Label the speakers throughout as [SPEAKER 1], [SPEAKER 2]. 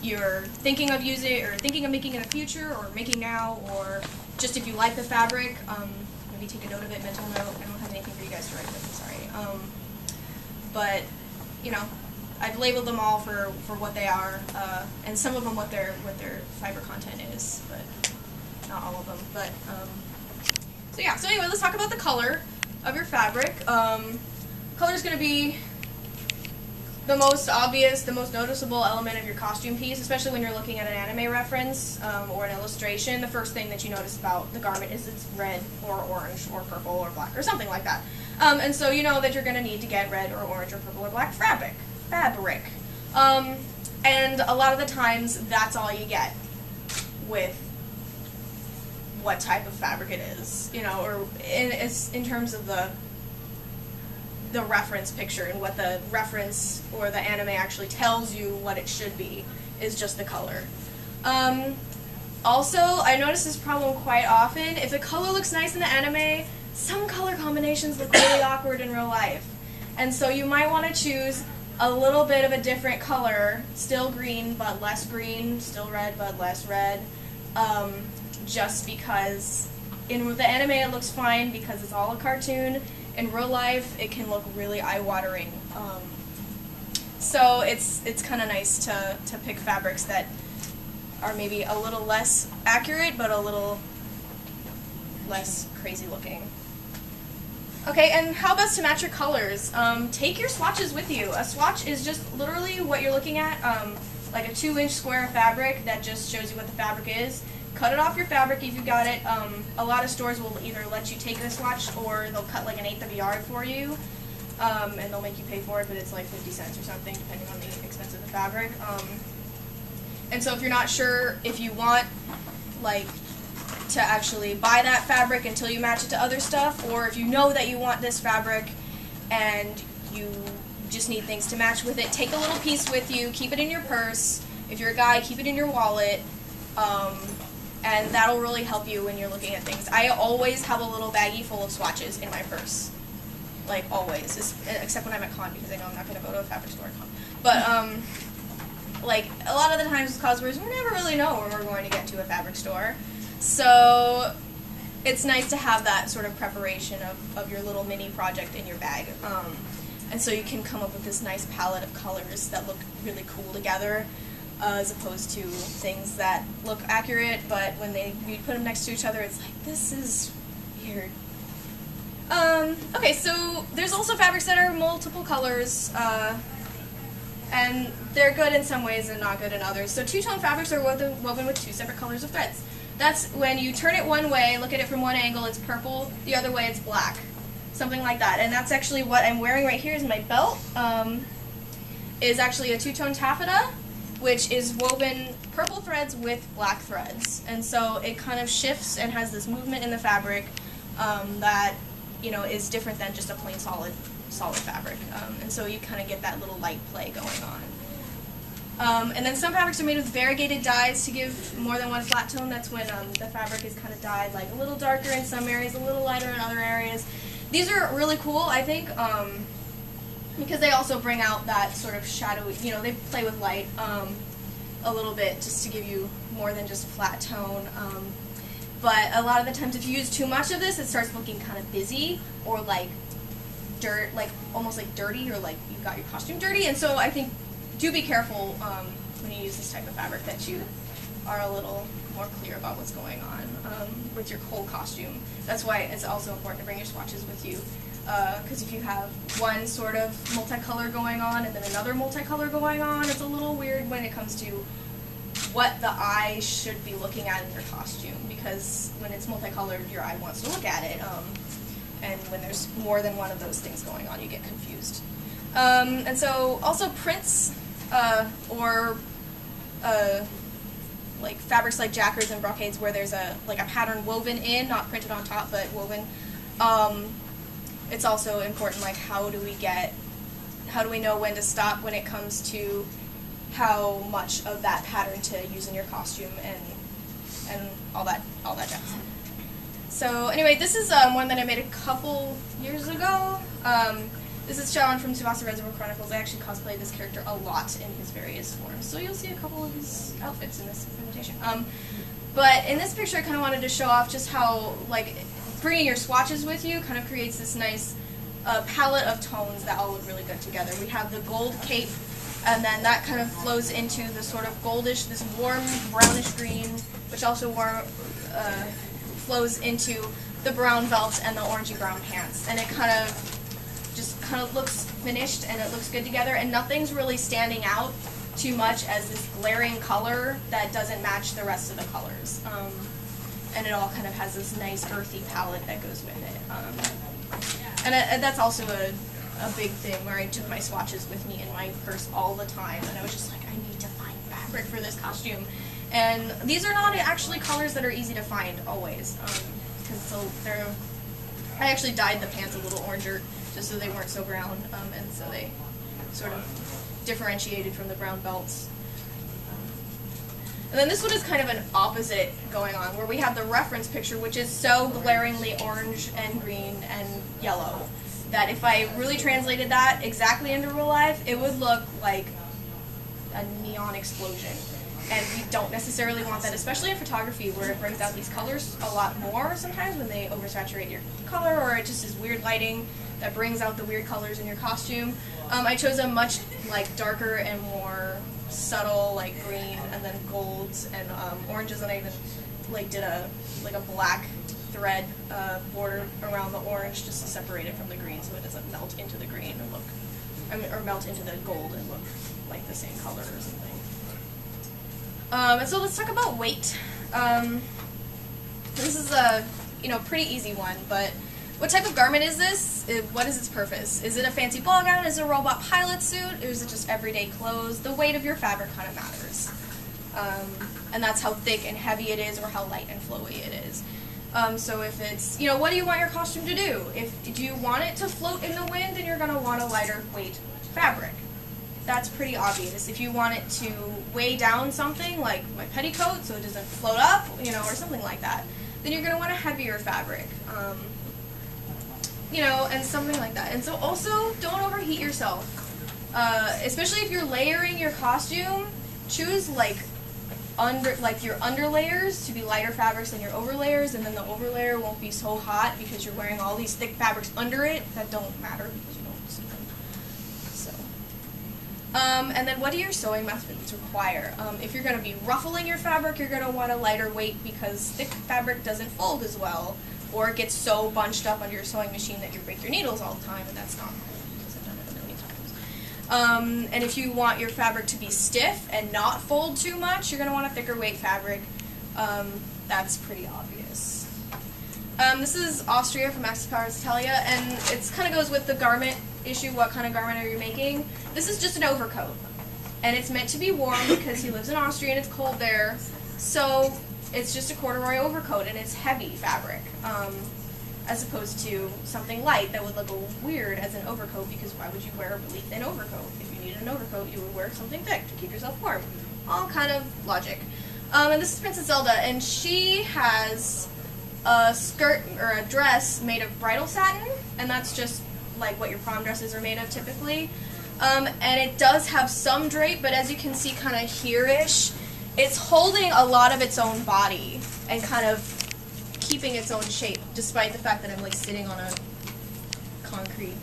[SPEAKER 1] you're thinking of using or thinking of making in the future or making now, or just if you like the fabric, maybe take a note of it, mental note. I don't have anything for you guys to write with, sorry. But, you know, I've labeled them all for what they are, and some of them what their fiber content is, but not all of them. But so yeah. So anyway, let's talk about the color of your fabric. Color is going to be the most obvious, the most noticeable element of your costume piece, especially when you're looking at an anime reference or an illustration. The first thing that you notice about the garment is it's red or orange or purple or black or something like that. And so you know that you're going to need to get red or orange or purple or black fabric. And a lot of the times that's all you get with what type of fabric it is, you know, or in terms of the reference picture and what the reference or the anime actually tells you what it should be is just the color. Also, I notice this problem quite often. If the color looks nice in the anime, some color combinations look really awkward in real life. And so you might want to choose a little bit of a different color, still green but less green, still red but less red, just because in the anime it looks fine because it's all a cartoon. In real life it can look really eye-watering. So it's kind of nice to pick fabrics that are maybe a little less accurate but a little less crazy looking. Okay, and how best to match your colors? Take your swatches with you. A swatch is just literally what you're looking at, like a 2-inch square of fabric that just shows you what the fabric is. Cut it off your fabric if you got it. A lot of stores will either let you take the swatch or they'll cut like 1/8 of a yard for you, and they'll make you pay for it, but it's like 50 cents or something depending on the expense of the fabric. And so if you're not sure if you want like to actually buy that fabric until you match it to other stuff, or if you know that you want this fabric and you just need things to match with it, take a little piece with you, keep it in your purse. If you're a guy, keep it in your wallet, and that'll really help you when you're looking at things. I always have a little baggie full of swatches in my purse, like always, except when I'm at con because I know I'm not going to go to a fabric store at con. But like a lot of the times with cosplayers, we never really know when we're going to get to a fabric store. So it's nice to have that sort of preparation of your little mini project in your bag. And so you can come up with this nice palette of colors that look really cool together, as opposed to things that look accurate, but when you put them next to each other, it's like, this is weird. Okay, so there's also fabrics that are multiple colors, and they're good in some ways and not good in others. So two-tone fabrics are woven with 2 separate colors of threads. That's when you turn it one way, look at it from one angle, it's purple, the other way it's black. Something like that. And that's actually what I'm wearing right here is my belt, is actually a two-tone taffeta, which is woven purple threads with black threads. And so it kind of shifts and has this movement in the fabric that, you know, is different than just a plain solid fabric. And so you kind of get that little light play going on. And then some fabrics are made with variegated dyes to give more than one flat tone. That's when the fabric is kind of dyed like a little darker in some areas, a little lighter in other areas. These are really cool, I think, because they also bring out that sort of shadowy, you know, they play with light a little bit just to give you more than just a flat tone. But a lot of the times if you use too much of this, it starts looking kind of busy or like dirt, like almost like dirty, or like you've got your costume dirty. And so I think do be careful when you use this type of fabric that you are a little more clear about what's going on with your whole costume. That's why it's also important to bring your swatches with you, because if you have one sort of multicolor going on and then another multicolor going on, it's a little weird when it comes to what the eye should be looking at in your costume, because when it's multicolored, your eye wants to look at it, and when there's more than one of those things going on, you get confused. And so also prints or like fabrics like jackers and brocades where there's a pattern woven in, not printed on top, but woven. It's also important, like how do we know when to stop when it comes to how much of that pattern to use in your costume and all that jazz. So anyway, this is one that I made a couple years ago. This is Sharon from Tsubasa Reservoir Chronicles. I actually cosplayed this character a lot in his various forms, so you'll see a couple of his outfits in this presentation. But in this picture, I kind of wanted to show off just how, like, bringing your swatches with you kind of creates this nice palette of tones that all look really good together. We have the gold cape, and then that kind of flows into the sort of goldish, this warm brownish green, which also flows into the brown belt and the orangey brown pants. And it kind of looks finished, and it looks good together, and nothing's really standing out too much as this glaring color that doesn't match the rest of the colors. And it all kind of has this nice earthy palette that goes with it. And that's also a big thing where I took my swatches with me in my purse all the time, and I was just like, I need to find fabric for this costume. And these are not actually colors that are easy to find always, because I actually dyed the pants a little oranger just so they weren't so brown, and so they sort of differentiated from the brown belts. And then this one is kind of an opposite going on, where we have the reference picture, which is so glaringly orange and green and yellow that if I really translated that exactly into real life, it would look like a neon explosion. And we don't necessarily want that, especially in photography, where it brings out these colors a lot more sometimes when they oversaturate your color, or it just is weird lighting that brings out the weird colors in your costume. I chose a much darker and more subtle green, and then golds and oranges, and I even did a black thread border around the orange just to separate it from the green, so it doesn't melt into the green and or melt into the gold and look like the same color or something. And so let's talk about weight. This is a pretty easy one, but what type of garment is this? What is its purpose? Is it a fancy ball gown? Is it a robot pilot suit? Or is it just everyday clothes? The weight of your fabric kind of matters. And that's how thick and heavy it is, or how light and flowy it is. So if it's, what do you want your costume to do? Do you want it to float in the wind, then you're going to want a lighter weight fabric. That's pretty obvious. If you want it to weigh down something, like my petticoat, so it doesn't float up, or something like that, then you're going to want a heavier fabric. And something like that. And so also, don't overheat yourself. Especially if you're layering your costume, choose your underlayers to be lighter fabrics than your overlayers, and then the overlayer won't be so hot because you're wearing all these thick fabrics under it that don't matter because you don't see them. So, and then what do your sewing methods require? If you're going to be ruffling your fabric, you're going to want a lighter weight because thick fabric doesn't fold as well, or it gets so bunched up under your sewing machine that you break your needles all the time, and that's not cool because I've done it a million times. And if you want your fabric to be stiff and not fold too much, you're going to want a thicker weight fabric. That's pretty obvious. This is Austria from Max Powers Italia, and it kind of goes with the garment issue. What kind of garment are you making? This is just an overcoat, and it's meant to be warm because he lives in Austria and it's cold there. So it's just a corduroy overcoat, and it's heavy fabric, as opposed to something light that would look weird as an overcoat, because why would you wear a really thin overcoat? If you needed an overcoat, you would wear something thick to keep yourself warm. All kind of logic. And this is Princess Zelda, and she has a skirt or a dress made of bridal satin, and that's just like what your prom dresses are made of typically. And it does have some drape, but as you can see kind of here-ish, it's holding a lot of its own body and kind of keeping its own shape, despite the fact that I'm sitting on a concrete,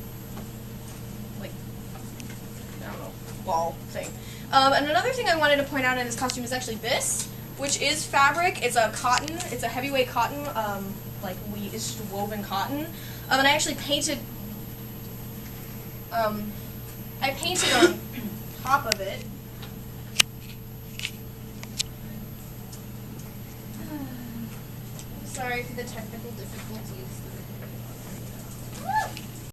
[SPEAKER 1] wall thing. And another thing I wanted to point out in this costume is actually this, which is fabric. It's a cotton. It's a heavyweight cotton, it's just woven cotton. And I actually painted. I painted on top of it. Sorry for the technical difficulties.